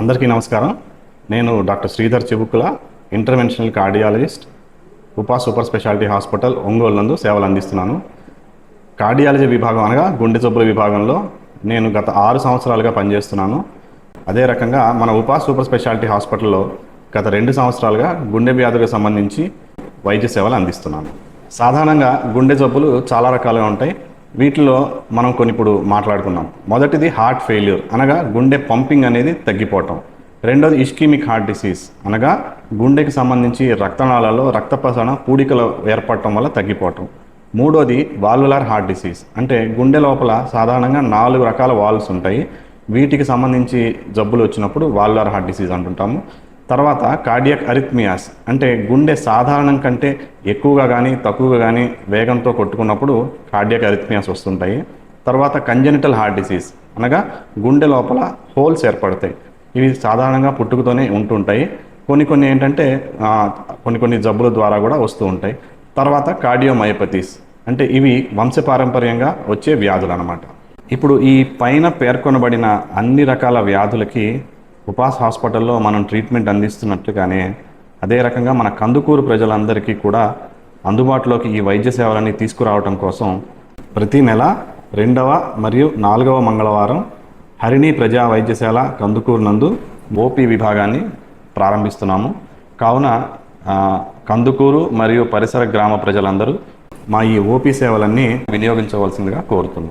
అందరికీ నమస్కారం. నేను doctor Sridhar Chebukula, interventional cardiologist, Upa super speciality hospital Ongole నందు సేవలు అందిస్తున్నాను. కార్డియాలజీ విభాగం అనగా గుండె జబ్బుల విభాగంలో నేను గత 6 సంవత్సరాలుగా పనిచేస్తున్నాను. అదే రకంగా మన ఉపా సూపర్ స్పెషాలిటీ హాస్పిటల్లో గత 2 సంవత్సరాలుగా గుండె వ్యాధులకు సంబంధించి వైద్య సేవలు అందిస్తున్నాను. సాధారణంగా గుండె జబ్బులు చాలా రకాలుగా ఉంటాయి. వీటిలో మనం కొన్ని ఇప్పుడు మాట్లాడుకున్నాం. మొదటిది హార్ట్ ఫెయిల్యూర్ అనగా గుండె పంపింగ్ అనేది తగ్గిపోవటం. రెండోది ఇష్కీమిక్ హార్ట్ డిసీజ్ అనగా గుండెకి సంబంధించి రక్తనాళాల్లో రక్త ప్రసరణ పూడికలు ఏర్పడటం వల్ల తగ్గిపోవటం. మూడోది వాల్వులార్ హార్ట్ డిసీజ్ అంటే గుండె లోపల సాధారణంగా 4 రకాల వాల్వ్స్ ఉంటాయి. వీటికి సంబంధించి జబ్బులు వచ్చినప్పుడు వాల్వులార్ హార్ట్ డిసీజ్ అంటుంటాము. తర్వాత కార్డియాక్ అరిథ్మియాస్ అంటే గుండె సాధారణం కంటే ఎక్కువగా కానీ తక్కువగా కానీ వేగంతో కొట్టుకున్నప్పుడు కార్డియాక్ అరిథ్మియాస్ వస్తుంటాయి. తర్వాత కంజెనిటల్ హార్ట్ డిసీజ్ అనగా గుండె లోపల హోల్స్ ఏర్పడతాయి. ఇవి సాధారణంగా పుట్టుకతోనే ఉంటుంటాయి. కొన్ని ఏంటంటే కొన్ని జబ్బుల ద్వారా కూడా వస్తూ ఉంటాయి. తర్వాత కార్డియోమయోపతీస్ అంటే ఇవి వంశపారంపర్యంగా వచ్చే వ్యాధులు అన్నమాట. ఇప్పుడు ఈ పైన పేర్కొనబడిన అన్ని రకాల వ్యాధులకి ఉపాస్ హాస్పిటల్లో మనం ట్రీట్మెంట్ అందిస్తున్నట్లుగానే అదే రకంగా మన కందుకూరు ప్రజలందరికీ కూడా అందుబాటులోకి ఈ వైద్య సేవలని తీసుకురావడం కోసం ప్రతి నెల 2వ మరియు 4వ మంగళవారం హరిణి ప్రజా వైద్యశాల కందుకూరు నందు ఓపీ విభాగాన్ని ప్రారంభిస్తున్నాము. కావున కందుకూరు మరియు పరిసర గ్రామ ప్రజలందరూ మా ఈ ఓపీ సేవలన్నీ వినియోగించవలసిందిగా కోరుతున్నాం.